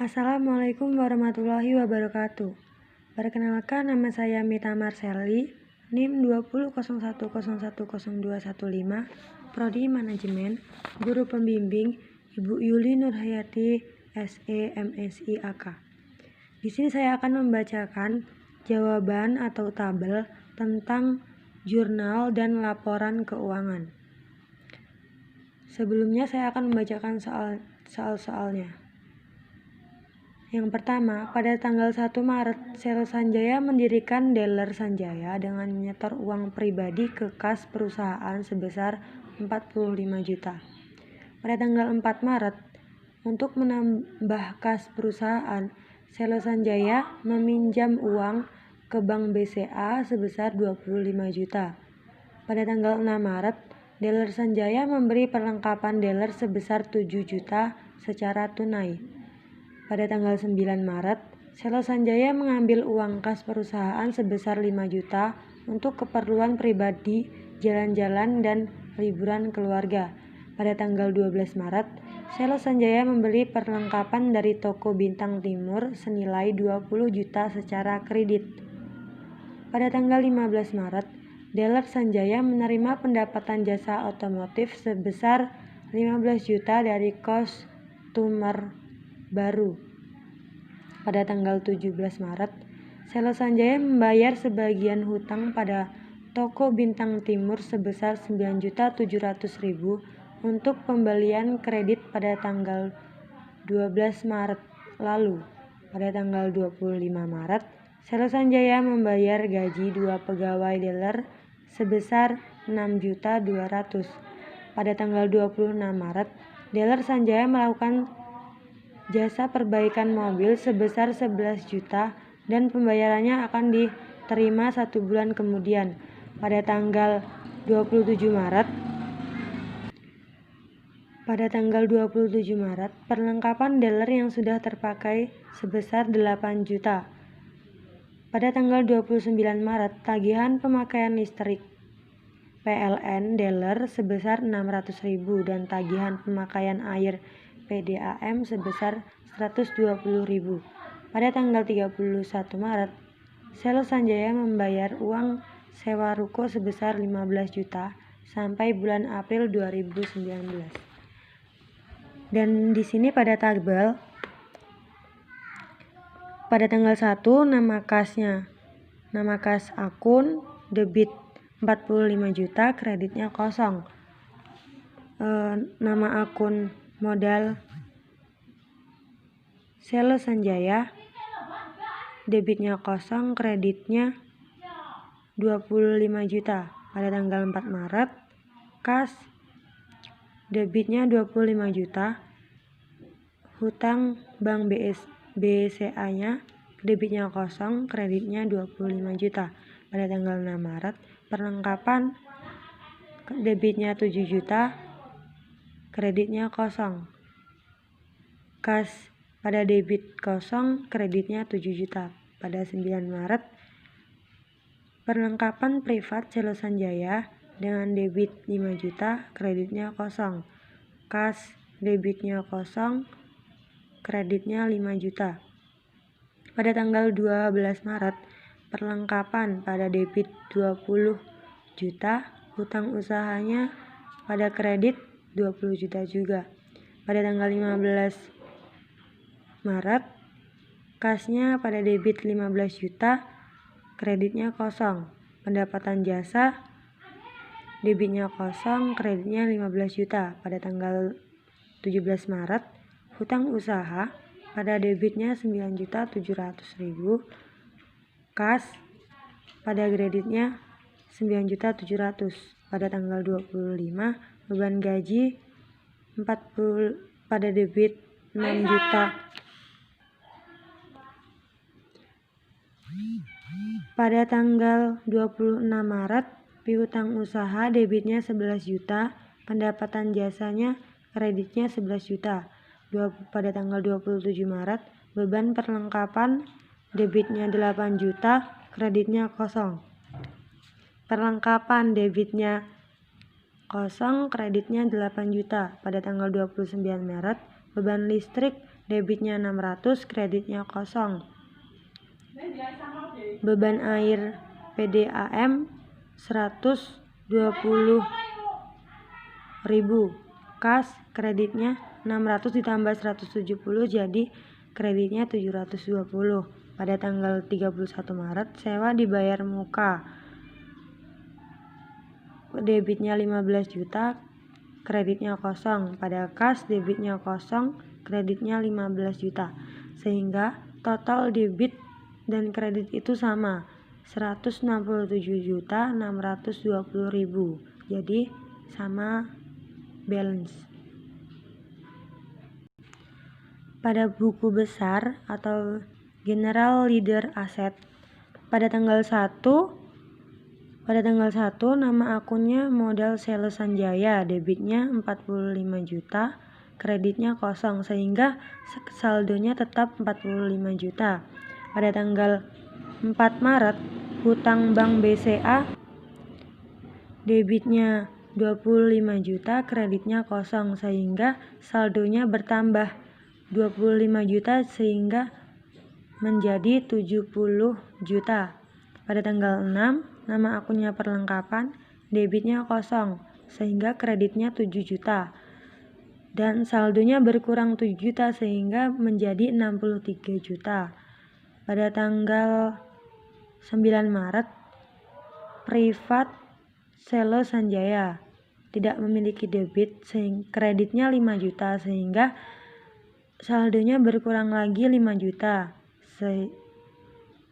Assalamualaikum warahmatullahi wabarakatuh. Perkenalkan, nama saya Mita Marseli, NIM 2001010215, Prodi Manajemen, Guru Pembimbing Ibu Yuli Nurhayati, SE MSI AK. Di sini saya akan membacakan jawaban atau tabel tentang jurnal dan laporan keuangan. Sebelumnya saya akan membacakan soal-soalnya. Yang pertama, pada tanggal 1 Maret, Selo Sanjaya mendirikan dealer Sanjaya dengan menyetor uang pribadi ke kas perusahaan sebesar 45 juta. Pada tanggal 4 Maret, untuk menambah kas perusahaan, Selo Sanjaya meminjam uang ke Bank BCA sebesar 25 juta. Pada tanggal 6 Maret, dealer Sanjaya memberi perlengkapan dealer sebesar 7 juta secara tunai. Pada tanggal 9 Maret, Selo Sanjaya mengambil uang kas perusahaan sebesar 5 juta untuk keperluan pribadi, jalan-jalan, dan liburan keluarga. Pada tanggal 12 Maret, Selo Sanjaya membeli perlengkapan dari toko Bintang Timur senilai 20 juta secara kredit. Pada tanggal 15 Maret, dealer Sanjaya menerima pendapatan jasa otomotif sebesar 15 juta dari customer baru. Pada tanggal 17 Maret, Selo Sanjaya membayar sebagian hutang pada toko Bintang Timur sebesar 9.700.000 untuk pembelian kredit pada tanggal 12 Maret lalu. Pada tanggal 25 Maret, Selo Sanjaya membayar gaji 2 pegawai dealer sebesar 6.200.000. Pada tanggal 26 Maret, dealer Sanjaya melakukan jasa perbaikan mobil sebesar 11 juta dan pembayarannya akan diterima 1 bulan kemudian. Pada tanggal 27 Maret, perlengkapan dealer yang sudah terpakai sebesar 8 juta. Pada tanggal 29 Maret, tagihan pemakaian listrik PLN dealer sebesar 600.000 dan tagihan pemakaian air PDAM sebesar 120.000. Pada tanggal 31 Maret, Selo Sanjaya membayar uang sewa ruko sebesar 15 juta sampai bulan April 2019. Dan di sini pada tabel, pada tanggal 1 nama kasnya, nama kas akun debit 45 juta, kreditnya kosong. Nama akun modal Selo Sanjaya, debitnya kosong, kreditnya 25 juta. Pada tanggal 4 Maret, kas debitnya 25 juta, hutang Bank BCA-nya, debitnya kosong, kreditnya 25 juta. Pada tanggal 6 Maret, perlengkapan debitnya 7 juta, kreditnya kosong. Kas pada debit kosong, kreditnya 7 juta. Pada 9 Maret, perlengkapan privat Selo Sanjaya dengan debit 5 juta, kreditnya kosong. Kas debitnya kosong, kreditnya 5 juta. Pada tanggal 12 Maret, perlengkapan pada debit 20 juta, hutang usahanya pada kredit 20 juta juga. Pada tanggal 15 Maret, kasnya pada debit 15 juta, kreditnya kosong. Pendapatan jasa, debitnya kosong, kreditnya 15 juta. Pada tanggal 17 Maret, hutang usaha pada debitnya 9.700.000, kas pada kreditnya 9.700.000. Pada tanggal 25, beban gaji 40 pada debit 6 juta. Pada tanggal 26 Maret, piutang usaha debitnya 11 juta, pendapatan jasanya kreditnya 11 juta. Pada tanggal 27 Maret, beban perlengkapan debitnya 8 juta, kreditnya kosong. Perlengkapan debitnya kosong, kreditnya 8 juta. Pada tanggal 29 Maret, beban listrik debitnya 600, kreditnya kosong. Beban air PDAM 120.000, kas kreditnya 600 ditambah 170 jadi kreditnya 720. Pada tanggal 31 Maret sewa dibayar muka, debitnya 15 juta, kreditnya kosong. Pada kas debitnya kosong, kreditnya 15 juta, sehingga total debit dan kredit itu sama, 167.620.000, jadi sama balance. Pada buku besar atau General Ledger Asset pada tanggal 1 nama akunnya modal Selo Sanjaya, debitnya 45 juta, kreditnya kosong, sehingga saldonya tetap 45 juta. Pada tanggal 4 Maret hutang Bank BCA, debitnya 25 juta, kreditnya kosong, sehingga saldonya bertambah 25 juta sehingga menjadi 70 juta. Pada tanggal 6 nama akunnya perlengkapan, debitnya kosong sehingga kreditnya 7 juta dan saldonya berkurang 7 juta sehingga menjadi 63 juta. Pada tanggal 9 Maret privat Selo Sanjaya tidak memiliki debit, kreditnya 5 juta sehingga saldonya berkurang lagi 5 juta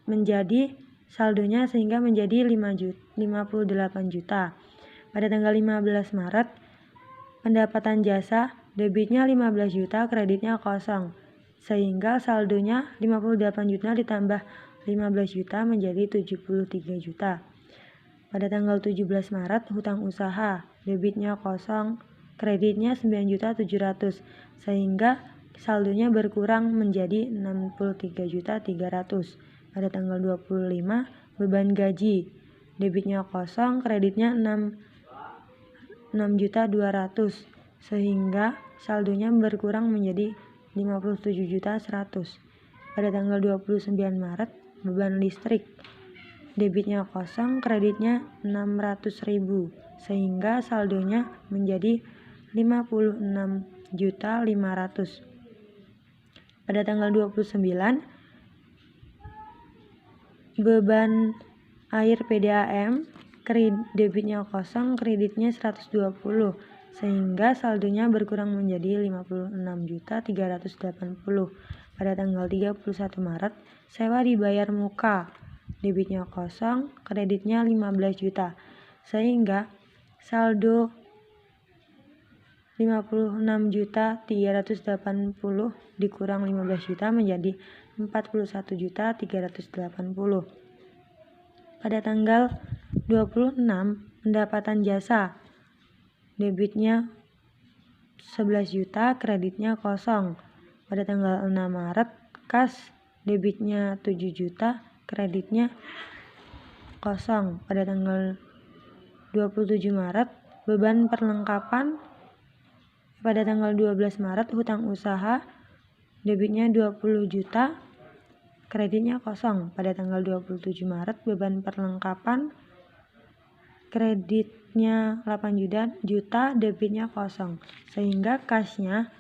menjadi saldonya sehingga menjadi 58 juta. Pada tanggal 15 Maret pendapatan jasa, debitnya 15 juta, kreditnya kosong, sehingga saldonya 58 juta ditambah 15 juta menjadi 73 juta. Pada tanggal 17 Maret hutang usaha, debitnya kosong, kreditnya 9.700.000, sehingga saldonya berkurang menjadi 63.300.000. Pada tanggal 25 beban gaji, debitnya kosong, kreditnya 6.200.000, sehingga saldonya berkurang menjadi 57.100.000. Pada tanggal 29 Maret beban listrik, debitnya kosong, kreditnya 600.000, sehingga saldonya menjadi 56.500.000. Pada tanggal 29 beban air PDAM, debitnya kosong, kreditnya 120, sehingga saldonya berkurang menjadi 56.380.000. Pada tanggal 31 Maret sewa dibayar muka, debitnya kosong, kreditnya 15 juta, sehingga saldo 56.380.000 dikurang 15 juta menjadi 41.380.000. Pada tanggal 26 pendapatan jasa, debitnya 11 juta, kreditnya kosong. Pada tanggal 6 Maret kas, debitnya 7 juta, kreditnya kosong. Pada tanggal 27 Maret beban perlengkapan. Pada tanggal 12 Maret hutang usaha, debitnya 20 juta, kreditnya kosong. Pada tanggal 27 Maret beban perlengkapan, kreditnya 8 juta, debitnya kosong, sehingga kasnya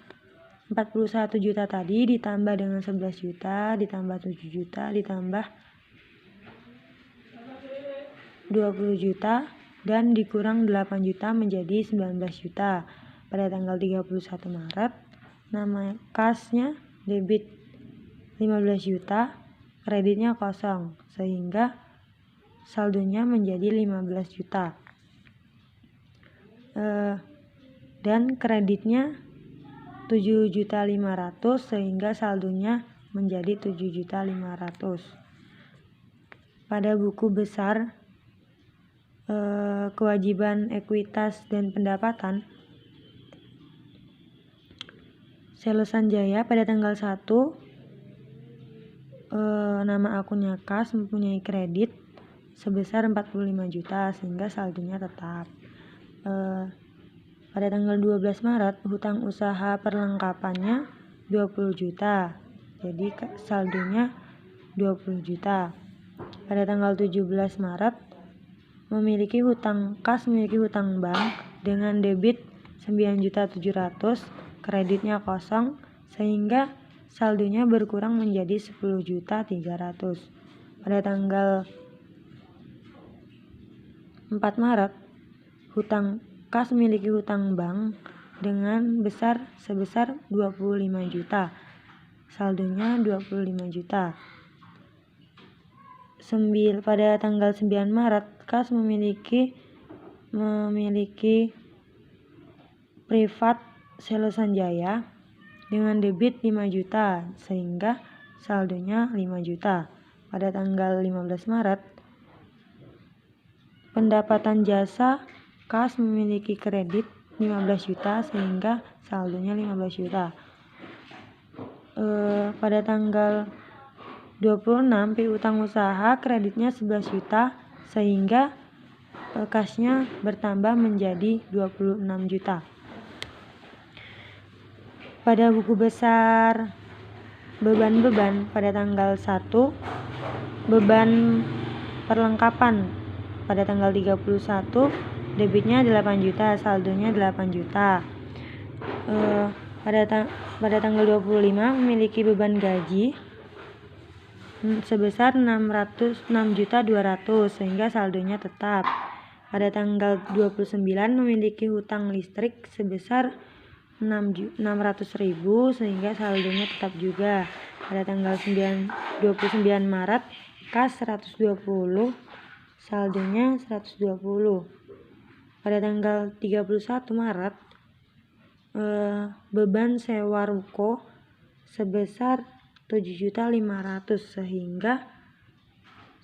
41 juta tadi ditambah dengan 11 juta, ditambah 7 juta, ditambah 20 juta, dan dikurang 8 juta menjadi 19 juta. Pada tanggal 31 Maret, nama kasnya debit 15 juta, kreditnya kosong, sehingga saldonya menjadi 15 juta. Dan kreditnya 7.500.000 sehingga saldonya menjadi 7.500.000. Pada buku besar kewajiban ekuitas dan pendapatan, Selo Sanjaya pada tanggal 1 nama akunnya kas, mempunyai kredit sebesar 45 juta sehingga saldonya tetap. Pada tanggal 12 Maret hutang usaha perlengkapannya 20 juta. Jadi saldonya 20 juta. Pada tanggal 17 Maret memiliki hutang bank dengan debit 9.700.000, kreditnya kosong sehingga saldonya berkurang menjadi 10.300.000. Pada tanggal 4 Maret memiliki hutang bank dengan sebesar 25 juta. Saldonya 25 juta. Pada tanggal 9 Maret, kas memiliki privat Selo Sanjaya dengan debit 5 juta sehingga saldonya 5 juta. Pada tanggal 15 Maret, pendapatan jasa kas memiliki kredit 15 juta sehingga saldonya 15 juta. Pada tanggal 26 piutang usaha kreditnya 11 juta sehingga kasnya bertambah menjadi 26 juta. Pada buku besar beban pada tanggal 1, beban perlengkapan pada tanggal 31 debitnya 8 juta, saldonya 8 juta. Pada tanggal 25 memiliki beban gaji sebesar 6.200.000 sehingga saldonya tetap. Pada tanggal 29 memiliki hutang listrik sebesar 600.000 sehingga saldonya tetap juga. Pada tanggal 29 Maret kas 120, saldonya 120. Pada tanggal 31 Maret beban sewa ruko sebesar 7.500.000 sehingga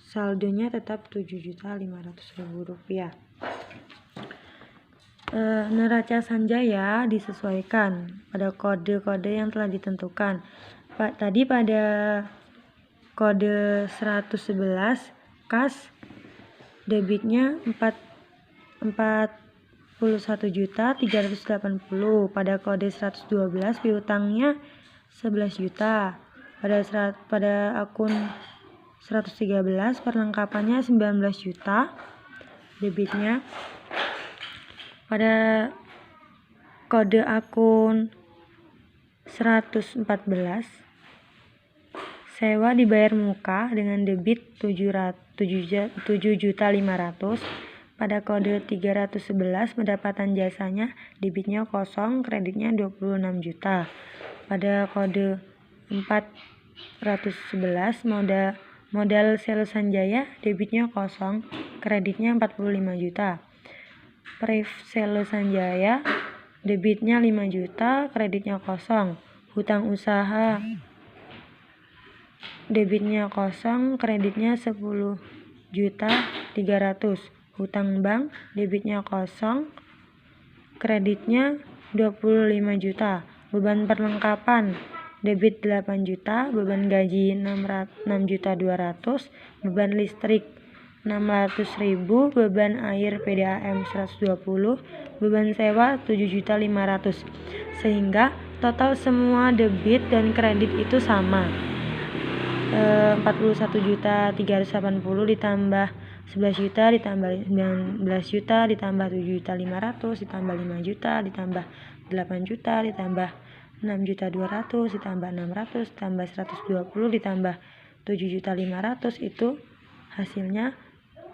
saldonya tetap 7.500.000 rupiah. Neraca Sanjaya disesuaikan pada kode-kode yang telah ditentukan. Tadi pada kode 111 kas debitnya 41.380.000. Pada kode 112 piutangnya 11 juta. Pada akun 113 perlengkapannya 19 juta debitnya. Pada kode akun 114 sewa dibayar muka dengan debit 7.500.000. Pada kode 311 pendapatan jasanya debitnya kosong, kreditnya 26 juta. Pada kode 411 modal Selo Sanjaya debitnya kosong, kreditnya 45 juta. Priv Selo Sanjaya debitnya 5 juta, kreditnya kosong. Hutang usaha debitnya kosong, kreditnya 10.300.000. Hutang bank debitnya kosong, kreditnya 25 juta. Beban perlengkapan debit 8 juta, beban gaji 6.200.000, beban listrik 600.000, beban air PDAM 120, beban sewa 7.500.000. Sehingga total semua debit dan kredit itu sama. 41.380.000 ditambah 11 juta ditambah 19 juta ditambah 7.500.000 ditambah 5 juta ditambah 8 juta ditambah 6.200.000 ditambah 600 ditambah 120 ditambah 7.500.000 itu hasilnya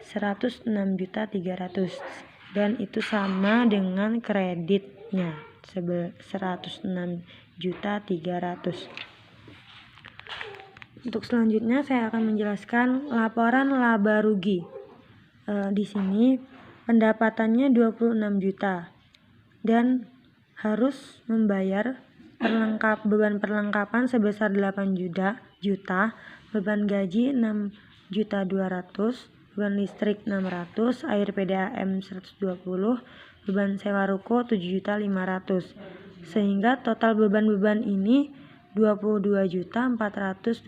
106.300.000 dan itu sama dengan kreditnya 106.300.000. Untuk selanjutnya saya akan menjelaskan laporan laba rugi. Di sini pendapatannya 26 juta dan harus membayar beban perlengkapan sebesar 8 juta, beban gaji 6.200.000, beban listrik 600, air PDAM 120, beban sewa ruko 7.500.000. Sehingga total beban-beban ini 22.420.000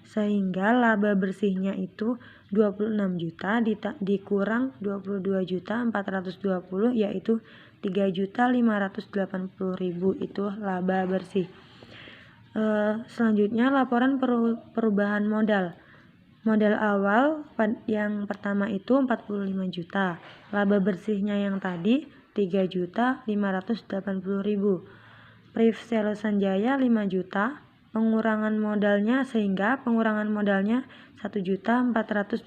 sehingga laba bersihnya itu 26 juta dikurang 22.420 yaitu 3.580.000 itu laba bersih. Selanjutnya laporan perubahan modal. Modal awal yang pertama itu 45 juta. Laba bersihnya yang tadi 3.580.000. Priv Selo Sanjaya 5 juta. Pengurangan modalnya sehingga pengurangan modalnya 1.420.000.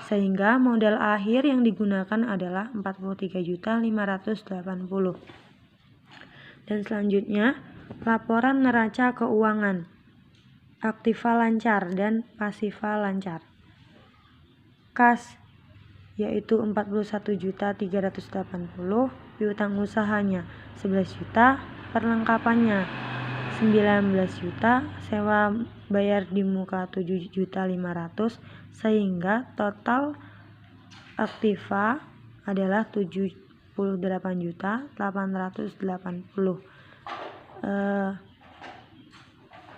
Sehingga modal akhir yang digunakan adalah 43.580. Dan selanjutnya laporan neraca keuangan, aktiva lancar dan pasiva lancar. Kas yaitu 41.380, piutang usahanya 11 juta, perlengkapannya 19 juta, sewa bayar di muka 7.500.000, sehingga total aktiva adalah 78.880.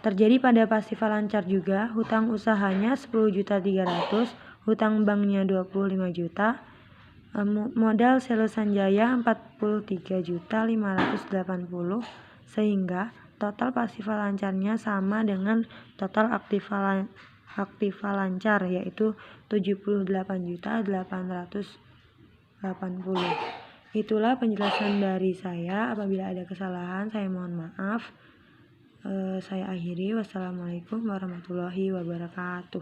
Terjadi pada pasiva lancar juga, hutang usahanya 10.300.000, hutang banknya 25 juta, modal Selo Sanjaya 43.580, sehingga total pasiva lancarnya sama dengan total aktiva lancar, yaitu 78.880. Itulah penjelasan dari saya. Apabila ada kesalahan, saya mohon maaf. Saya akhiri. Wassalamualaikum warahmatullahi wabarakatuh.